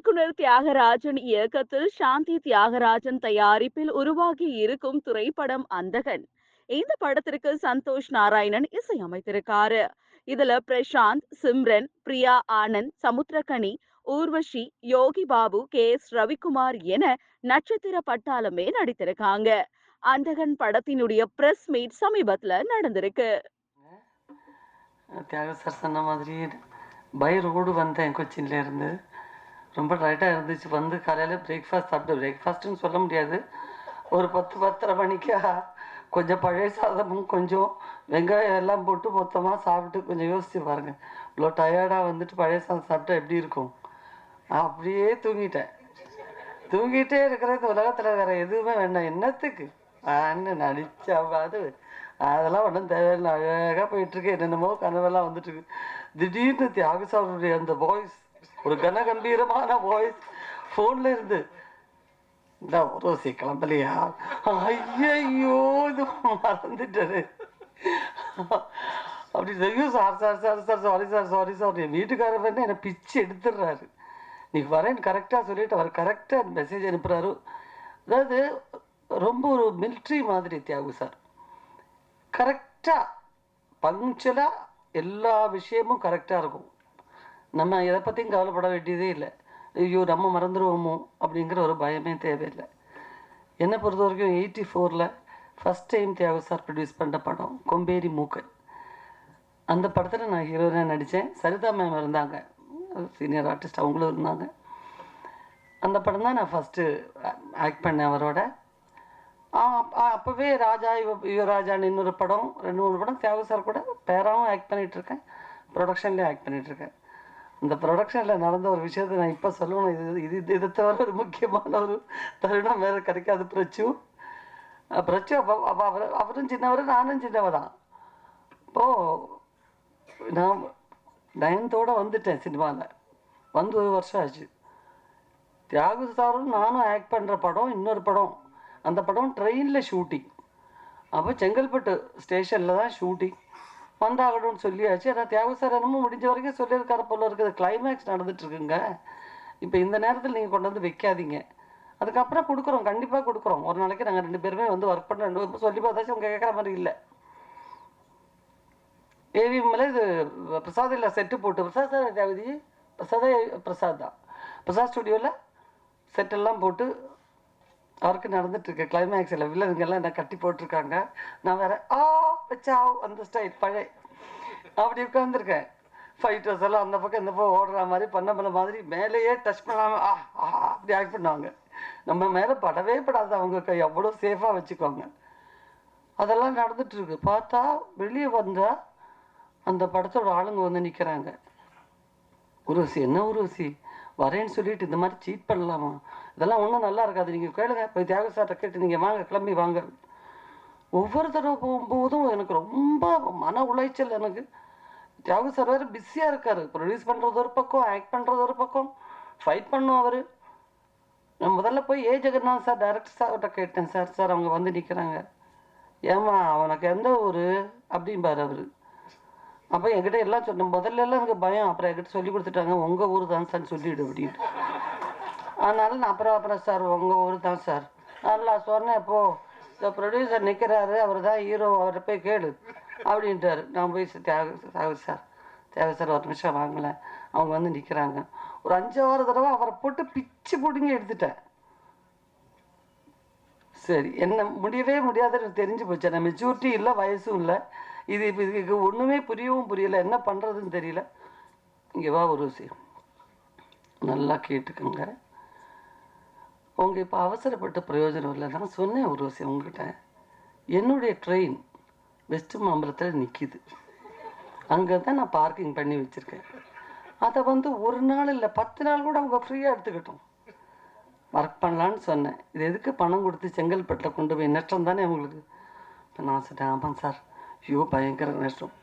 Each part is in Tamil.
இயக்குனர் தியாகராஜன் இயக்கத்தில் சாந்தி தியாகராஜன் தயாரிப்பில் உருவாகி இருக்கும் திரைப்படம் அந்தகன். இந்த படத்திற்கு சந்தோஷ் நாராயணன் இசையமைத்திருக்காரு. இதுல பிரசாந்த், சிம்ரன், பிரியா ஆனந்த், சமுத்திரகனி, ஊர்வஷி, யோகி பாபு, ரவிக்குமார் என நட்சத்திர பட்டாளமே நடித்திருக்காங்க. அந்தகன் படத்தினுடைய பிரஸ் மீட் சமீபத்துல நடந்திருக்கு. தியாக சார் சொன்ன மாதிரி பை ரோடு வந்தேன் கொச்சின்ல இருந்து. ரொம்ப டைட்டாக இருந்துச்சு. வந்து காலையில் பிரேக்ஃபாஸ்ட் சாப்பிட்டு, பிரேக்ஃபாஸ்ட்டுன்னு சொல்ல முடியாது, ஒரு 10-10:30 மணிக்கா கொஞ்சம் பழைய சாதமும் கொஞ்சம் வெங்காயம் எல்லாம் போட்டு மொத்தமாக சாப்பிட்டு கொஞ்சம் யோசிச்சு பாருங்கள். இவ்வளோ டயர்டாக வந்துட்டு பழைய சாதம் சாப்பிட்டா எப்படி இருக்கும். அப்படியே தூங்கிட்டே இருக்கிறது உலகத்தில் வேறு எதுவுமே வேண்டாம். என்னத்துக்கு நடிச்சாவது அதெல்லாம் ஒன்றும் தேவையில்லை. அழகாக போயிட்டுருக்கு. என்னென்னமோ கனவெல்லாம் வந்துட்டுருக்கு. திடீர்னு தியாகசாருடைய அந்த வாய்ஸ், ஒரு கனகம்பீரமான வாய்ஸ் ஃபோனில் இருந்து, இந்த ரோசி கிளம்பலையா, ஐயோ இது மறந்துட்டாரு அப்படி ஐயோ sir sir sir sir sorry sir sorry sir. என் வீட்டுக்காரர் வந்து என்னை பிச்சு எடுத்துடுறாரு. நீ வரேன்னு கரெக்டாக சொல்லிட்டு அவர் கரெக்டாக மெசேஜ் அனுப்புகிறாரு. அதாவது ரொம்ப ஒரு மிலிட்ரி மாதிரி தியாகு சார். கரெக்டாக பங்க்சுவலாக எல்லா விஷயமும் கரெக்டாக இருக்கும். நம்ம எதை பற்றியும் கவலைப்பட வேண்டியதே இல்லை. ஐயோ நம்ம மறந்துடுவோமோ அப்படிங்கிற ஒரு பயமே தேவையில்லை. என்னை பொறுத்த வரைக்கும் 84 first time Thiyagu sir produce பண்ண படம் கொம்பேரி மூக்கன். அந்த படத்தில் நான் ஹீரோயினாக நடித்தேன். சரிதா மேம் இருந்தாங்க, சீனியர் ஆர்டிஸ்ட், அவங்களும் இருந்தாங்க. அந்த படம் தான் நான் ஃபஸ்ட்டு ஆக்ட் பண்ணேன் அவரோட. அப்போவே ராஜா யுவராஜான்னு இன்னொரு படம், 2-3 படம் தியாகு சார் கூட பேராகவும் ஆக்ட் பண்ணிகிட்ருக்கேன், ப்ரொடக்ஷன்லேயும் ஆக்ட் பண்ணிகிட்ருக்கேன். இந்த ப்ரொடக்ஷனில் நடந்த ஒரு விஷயத்தை நான் இப்போ சொல்லணும். இதை தவிர ஒரு முக்கியமான ஒரு தருணம் வேறு கிடைக்காது. பிரச்சு அப்போ அவரும் சின்னவர், நானும் சின்னவர் தான். இப்போது நான் 9th வந்துட்டேன் சினிமாவில். வந்து 1 வருஷம் ஆச்சு. தியாகு சாரும் நானும் ஆக்ட் பண்ணுற படம் இன்னொரு படம். அந்த படம் ட்ரெயினில் ஷூட்டிங். அப்போ செங்கல்பட்டு ஸ்டேஷனில் தான் ஷூட்டிங். வந்தாகணும்னு சொல்லியாச்சு. ஆனால் தியாகு சார் என்னமோ முடிஞ்ச வரைக்கும் சொல்லியிருக்கார போல இருக்குது. கிளைமேக்ஸ் நடந்துட்டுருக்குங்க, இப்போ இந்த நேரத்தில் நீங்கள் கொண்டு வந்து வைக்காதீங்க, அதுக்கப்புறம் கொடுக்குறோம், கண்டிப்பாக கொடுக்குறோம். ஒரு நாளைக்கு நாங்கள் 2 பேருமே வந்து ஒர்க் பண்ண 2 பேரும் சொல்லி பார்த்தாச்சும் அவங்க கேட்குற மாதிரி இல்லை. ஏவிஎம்மில் இது பிரசாத் இல்லை செட்டு போட்டு, பிரசாத் சார் தியாகுஜி, பிரசாத் தான், பிரசாத் ஸ்டுடியோவில் செட்டெல்லாம் போட்டு அவருக்கு நடந்துட்டுருக்கு. கிளைமேக்ஸில் வில்லனுங்கெல்லாம் என்ன கட்டி போட்டிருக்காங்க. நான் வேறு வச்சா அந்த ஸ்டைல் பழைய அப்படி உட்காந்துருக்கேன். ஃபைட்டர்ஸ் எல்லாம் அந்த பக்கம் இந்த பக்கம் ஓடுற மாதிரி பண்ண மாதிரி மேலேயே டச் பண்ணாமல் அப்படி ஆக்ட் பண்ணுவாங்க. நம்ம மேலே படவே படாது அவங்க கை, அவ்வளோ சேஃபாக வச்சுக்குவாங்க. அதெல்லாம் நடந்துட்டுருக்கு. பார்த்தா வெளியே வந்தால் அந்த படத்தோட ஆளுங்க வந்து நிற்கிறாங்க. உருவசி என்ன உருவசி வரேன்னு சொல்லிட்டு இந்த மாதிரி சீட் பண்ணலாமா, இதெல்லாம் ஒன்றும் நல்லா இருக்காது, நீங்கள் கேளுங்க போய் தியாக சார்ட்ட கேட்டு நீங்கள் வாங்க, கிளம்பி வாங்க. ஒவ்வொரு தடவை போகும்போதும் எனக்கு ரொம்ப மன உளைச்சல். எனக்கு தியாகு சார் வேறு பிஸியாக இருக்கார். ப்ரொடியூஸ் பண்ணுறது ஒரு பக்கம், ஆக்ட் பண்ணுறது ஒரு பக்கம், ஃபைட் பண்ணும் அவர். நான் முதல்ல போய் ஜெகநாத் சார் டைரக்டர் சார்கிட்ட கேட்டேன். சார் அவங்க வந்து நிற்கிறாங்க. ஏமா அவனுக்கு எந்த ஊர் அப்படின்பார் அவர். அப்போ என்கிட்ட எல்லாம் சொன்னேன். முதல்ல எல்லாம் எனக்கு பயம், அப்புறம் என்கிட்ட சொல்லி கொடுத்துட்டாங்க, உங்கள் ஊர் தான் சார் சொல்லிவிடு அப்படின்ட்டு. அதனால நான் அப்புறம் சார் உங்கள் ஊர் தான் சார் நல்லா சொன்னேன். இப்போது இந்த ப்ரொடியூசர் நிற்கிறாரு, அவர் தான் ஹீரோ, அவர்கிட்ட போய் கேளு அப்படின்ட்டாரு. நான் போய் தியாகு சார் ஒரு நிமிஷம் வாங்கலை, அவங்க வந்து நிற்கிறாங்க. ஒரு 5-6 தடவை அவரை போட்டு பிச்சு பிடிங்க எடுத்துட்டேன். சரி, என்ன முடியவே முடியாதுன்னு தெரிஞ்சு போச்சு. நான் மெச்சூரிட்டி இல்லை, வயசும் இல்லை. இதுக்கு ஒன்றுமே புரியலை, என்ன பண்ணுறதுன்னு தெரியல. இங்கே வா உருவசி, நல்லா கேட்டுக்கோங்க. உங்க இப்போ அவசரப்பட்ட பிரயோஜனம் இல்லை. நான் சொன்னேன் உருவசி உங்ககிட்ட, என்னுடைய ட்ரெயின் வெஸ்ட் மாம்பலத்தில் நிற்கிது, அங்கே தான் நான் பார்க்கிங் பண்ணி வச்சுருக்கேன். அதை வந்து 1 நாள் இல்லை 10 நாள் கூட அவங்க ஃப்ரீயாக எடுத்துக்கிட்டோம், ஒர்க் பண்ணலான்னு சொன்னேன். இது எதுக்கு பணம் கொடுத்து செங்கல்பட்டில் கொண்டு போய் நஷ்டம் தானே அவங்களுக்கு. இப்போ நான் சொன்னேன், ஆமாம் சார், ஐயோ பயங்கர நஷ்டம்,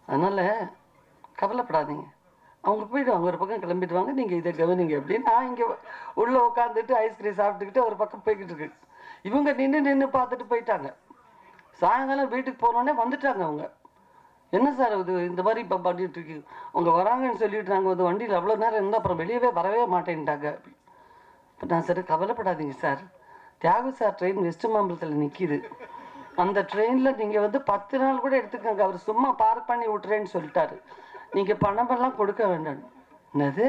அதனால் கவலைப்படாதீங்க, அவங்க போய்டுவாங்க, ஒரு பக்கம் கிளம்பிடுவாங்க, நீங்கள் இதை கவனிங்க அப்படின்னு. நான் இங்கே உள்ளே உட்காந்துட்டு ஐஸ்கிரீம் சாப்பிட்டுக்கிட்டு ஒரு பக்கம் போய்கிட்டு இருக்கு. இவங்க நின்று பார்த்துட்டு போயிட்டாங்க. சாயங்காலம் வீட்டுக்கு போனோடனே வந்துட்டாங்க அவங்க. என்ன சார் இது இந்த மாதிரி இப்போ பண்ணிட்டு இருக்கு, அவங்க வராங்கன்னு சொல்லிட்டு நாங்கள் வந்து வண்டியில் அவ்வளோ நேரம் இருந்தால் அப்புறம் வெளியவே வரவே மாட்டேன்ட்டாங்க. இப்போ நான் சார் கவலைப்படாதீங்க sir, Thiyagu sir train west மாம்பலத்தில் நிற்கிது, அந்த ட்ரெயினில் நீங்கள் வந்து 10 நாள் கூட எடுத்துக்கோங்க, அவர் சும்மா பார்க் பண்ணி விட்டுறேன்னு சொல்லிட்டாரு, நீங்கள் பணமெல்லாம் கொடுக்க வேண்டாம். என்னது,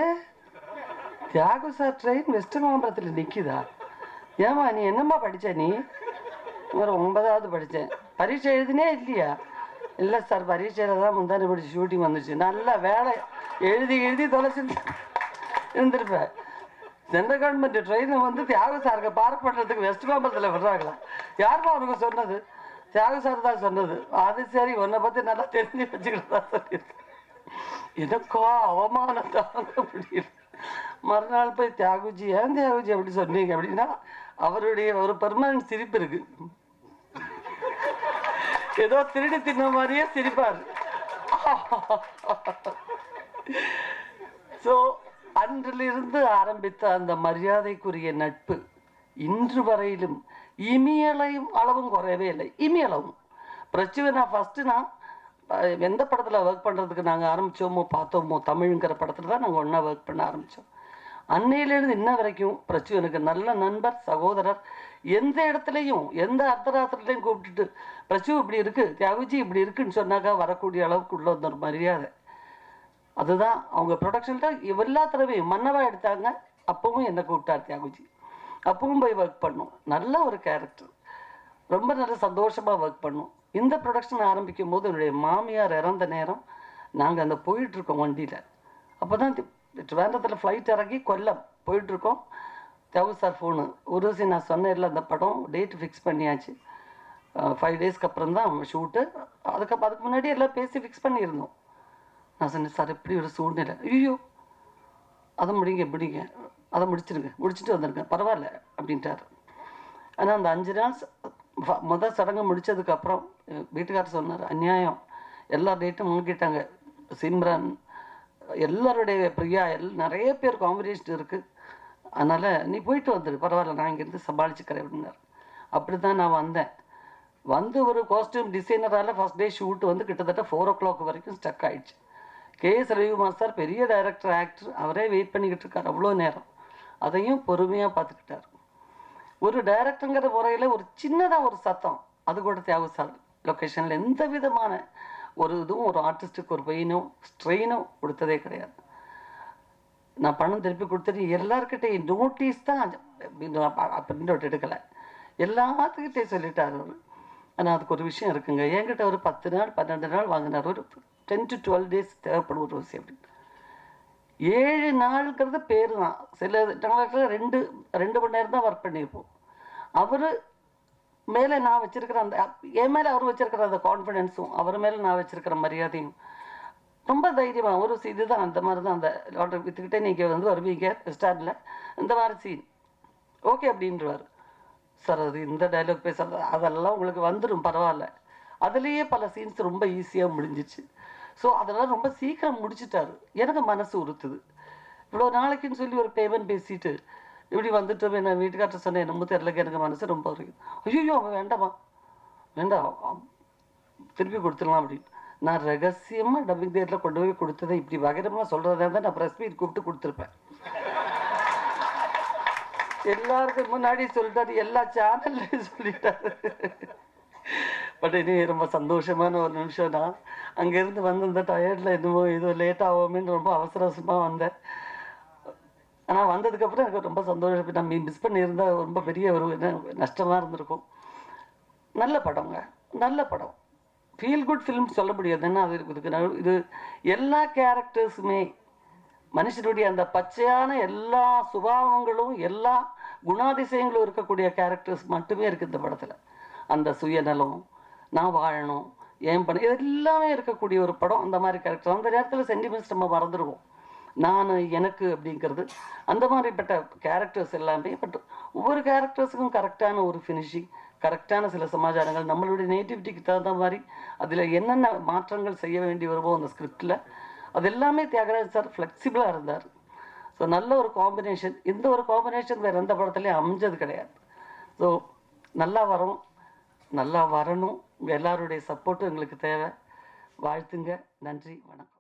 தியாகு சார் ட்ரெயின் வெஸ்ட் மாம்பலத்தில் நிற்கிதா? ஏமா நீ என்னம்மா படித்த? நீ ஒரு 9வது படித்தேன். பரீட்சை எழுதினே இல்லையா? இல்லை சார், பரீட்சையில் தான் முந்தானி படிச்சு ஷூட்டிங் வந்துச்சு. நல்ல வேலை, எழுதி தொலைச்சு இருந்திருப்பேன். சென்ட்ரல் கவர்மெண்ட் ட்ரெயினை வந்து தியாகு சாருக்கு பார்க் பண்ணுறதுக்கு வெஸ்ட் மாம்பலத்தில் விடுறாங்களா? யாருப்பா அவனுக்கு சொன்னது? தியாகு சார் தான் சொன்னது. அது சரி, உன்னை பற்றி நல்லா தெரிஞ்சு வச்சுக்கிட்டு தான் சொல்லியிருக்கேன். எனக்கோ அவமானம் தாங்க முடியல. மறுநாள் போய் தியாகுஜி, ஏன் தியாகுஜி அப்படி சொன்னீங்க அப்படின்னா, அவருடைய ஒரு பெர்மனன்ட் சிரிப்பு இருக்கு, ஏதோ திருடி தின்ன மாதிரியே சிரிப்பார். ஸோ அன்றிலிருந்து ஆரம்பித்த அந்த மரியாதைக்குரிய நட்பு இன்று வரையிலும் இமியலையும் அளவும் குறையவே இல்லை. இமியளவும் பிரச்சுவை நான் ஃபஸ்ட்டு நான் எந்த படத்தில் ஒர்க் பண்ணுறதுக்கு நாங்கள் ஆரம்பித்தோமோ பார்த்தோமோ, தமிழுங்கிற படத்தில் தான் நாங்கள் ஒன்றா ஒர்க் பண்ண ஆரம்பித்தோம். அன்னையிலேருந்து இன்ன வரைக்கும் பிரச்சு எனக்கு நல்ல நண்பர், சகோதரர். எந்த இடத்துலையும் எந்த அர்த்தராத்திரத்துலையும் கூப்பிட்டுட்டு பிரச்சு இப்படி இருக்குது, தியாகுஜி இப்படி இருக்குன்னு சொன்னாக்கா வரக்கூடிய அளவுக்கு உள்ள ஒரு மரியாதை. அதுதான் அவங்க ப்ரொடக்ஷனில் எல்லா தடவையும் மன்னவா எடுத்தாங்க, அப்பவும் என்னை கூப்பிட்டார் தியாகுஜி, அப்பவும் போய் ஒர்க் பண்ணோம். நல்ல ஒரு கேரக்டர், ரொம்ப நல்ல சந்தோஷமாக ஒர்க் பண்ணோம். இந்த ப்ரொடக்ஷன் ஆரம்பிக்கும் போது என்னுடைய மாமியார் இறந்த நேரம் நாங்கள் அந்த போயிட்டுருக்கோம் வண்டியில். அப்போ தான் ட்ரிவாண்டத்தில் ஃப்ளைட் இறங்கி கொல்லம் போயிட்டுருக்கோம். தியாகு சார் ஃபோனு, உருவசி நான் சொன்னேன்ல அந்த படம் டேட் ஃபிக்ஸ் பண்ணியாச்சு, 5 டேஸ்க்கு அப்புறம் தான் ஷூட்டு, அதுக்கு முன்னாடி எல்லாம் பேசி ஃபிக்ஸ் பண்ணியிருந்தோம். நான் சொன்னேன், சார் இப்படி ஒரு சூழ்நிலை, ஐயோ அதை முடிங்க, அதை முடிச்சுட்டு வந்துடுங்க, பரவாயில்ல அப்படின்ட்டார். ஆனால் அந்த 5 நாள் முதல் சடங்கு முடித்ததுக்கப்புறம் வீட்டுக்காரர் சொன்னார், அநியாயம், எல்லா டேட்டும் முங்கிட்டாங்க, சிம்ரன் எல்லாருடைய பிரியா நிறைய பேர் காம்பினேஷன் இருக்குது, அதனால் நீ போயிட்டு வந்துடு, பரவாயில்ல நான் இங்கேருந்து சமாளிச்சுக்கிறேன் அப்படின்னார். அப்படி தான் நான் வந்தேன். வந்து ஒரு காஸ்டியூம் டிசைனரால் ஃபஸ்ட் டே ஷூட் வந்து கிட்டத்தட்ட 4 o'clock வரைக்கும் ஸ்டக் ஆகிடுச்சு. K.S. ரவிக்குமார் சார் பெரிய டைரக்டர், ஆக்டர், அவரே வெயிட் பண்ணிக்கிட்டு இருக்கார் அவ்வளோ நேரம். அதையும் பொறுமையாக பார்த்துக்கிட்டார். ஒரு டைரக்டருங்கிற முறையில் ஒரு சின்னதாக ஒரு சத்தம், அது கூட தியாகு சார் லொக்கேஷனில் எந்த விதமான ஒரு இதுவும் ஒரு ஆர்டிஸ்ட்டுக்கு ஒரு பெயினோ ஸ்ட்ரெயினோ கொடுத்ததே கிடையாது. நான் பணம் திருப்பி கொடுத்துட்டு எல்லாருக்கிட்டையும் நோட்டீஸ் தான் பிரிண்ட் அவுட் எடுக்கலை, எல்லாத்துக்கிட்டே சொல்லிட்டார் அவர். ஆனால் அதுக்கு ஒரு விஷயம் இருக்குங்க, என்கிட்ட ஒரு 10 நாள் 12 நாள் வாங்கினார், ஒரு 10 to 12 days தேவைப்படும் ஒரு விஷயம். அப்படின்னு 7 நாளுங்கிறது பேர் தான். சில நாட்களில் 2 மணி நேரம் தான் ஒர்க் பண்ணியிருப்போம். அவர் மேலே நான் வச்சுருக்கிற அந்த, என் மேலே அவர் வச்சுருக்கிற அந்த கான்ஃபிடென்ஸும் அவர் மேலே நான் வச்சுருக்கிற மரியாதையும் ரொம்ப தைரியமாக ஒரு இதுதான். அந்த மாதிரி தான், அந்த லாட்ரி விற்றுக்கிட்டே நீங்கள் வந்து வருவீங்க ஸ்டாண்டில், இந்த மாதிரி சீன் ஓகே அப்படின்றவார். சார் அது இந்த டைலாக் பேசுகிறது அதெல்லாம் உங்களுக்கு வந்துடும், பரவாயில்ல. அதுலேயே பல சீன்ஸ் ரொம்ப ஈஸியாக முடிஞ்சிச்சு. ஸோ அதெல்லாம் ரொம்ப சீக்கிரம் முடிச்சுட்டாரு. எனக்கு மனசு உறுத்துது, இவ்வளோ நாளைக்குன்னு சொல்லி ஒரு பேமெண்ட் பேசிட்டு இப்படி வந்துட்டு நான் வீட்டுக்கார்ட்ட சொன்னேன், என்னமோ தெரியலக்கு எனக்கு மனசு ரொம்ப உறுது. ஐயோ அவன் வேண்டாம் திருப்பி கொடுத்துடலாம் அப்படின்னு. நான் ரகசியமாக டப்பிங் தேட்டரில் கொண்டு போய் கொடுத்ததை இப்படி வகைரமாக சொல்கிறதா தான் நான் ப்ரெஸ் மீட் கூப்பிட்டு கொடுத்துருப்பேன். எல்லாருக்கும் முன்னாடி சொல்லிட்டாரு, எல்லா சேனல்லையும் சொல்லிட்டாரு. பட் இனி ரொம்ப சந்தோஷமான ஒரு நிமிஷம் தான். அங்கேருந்து வந்து இந்த டயர்டில் என்னமோ ஏதோ லேட் ஆகுமேன்னு ரொம்ப அவசரமாக வந்தேன். ஆனால் வந்ததுக்கப்புறம் எனக்கு ரொம்ப சந்தோஷம். நம்ம மிஸ் பண்ணியிருந்தால் ரொம்ப பெரிய ஒரு நஷ்டமாக இருந்திருக்கும். நல்ல படங்க, நல்ல படம், ஃபீல் குட் ஃபிலிம் சொல்ல முடியாது. என்ன அது இருக்குது, இது எல்லா கேரக்டர்ஸுமே மனுஷனுடைய அந்த பச்சையான எல்லா சுபாவங்களும் எல்லா குணாதிசயங்களும் இருக்கக்கூடிய கேரக்டர்ஸ் மட்டுமே இருக்குது இந்த படத்தில். அந்த சுயநலம், நான் வாழணும், ஏன் பண்ண, இது எல்லாமே இருக்கக்கூடிய ஒரு படம். அந்த மாதிரி கேரக்டர், அந்த நேரத்தில் சென்டிமெண்ட்ஸ் நம்ம மறந்துடுவோம், நான் எனக்கு அப்படிங்கிறது. அந்த மாதிரிப்பட்ட கேரக்டர்ஸ் எல்லாமே. பட் ஒவ்வொரு கேரக்டர்ஸுக்கும் கரெக்டான ஒரு ஃபினிஷிங், கரெக்டான சில சமாச்சாரங்கள், நம்மளுடைய நேட்டிவிட்டிக்கு தகுந்த மாதிரி அதில் என்னென்ன மாற்றங்கள் செய்ய வேண்டி வருமோ அந்த ஸ்கிரிப்டில், அது எல்லாமே தியாகராஜ் சார் ஃப்ளெக்சிபிளாக இருந்தார். ஸோ நல்ல ஒரு காம்பினேஷன். இந்த ஒரு காம்பினேஷன் வேறு எந்த படத்துலையும் அமைஞ்சது கிடையாது. ஸோ நல்லா வரணும். உங்கள் எல்லாருடைய சப்போர்ட்டும் எங்களுக்கு தேவை. வாழ்த்துங்க. நன்றி, வணக்கம்.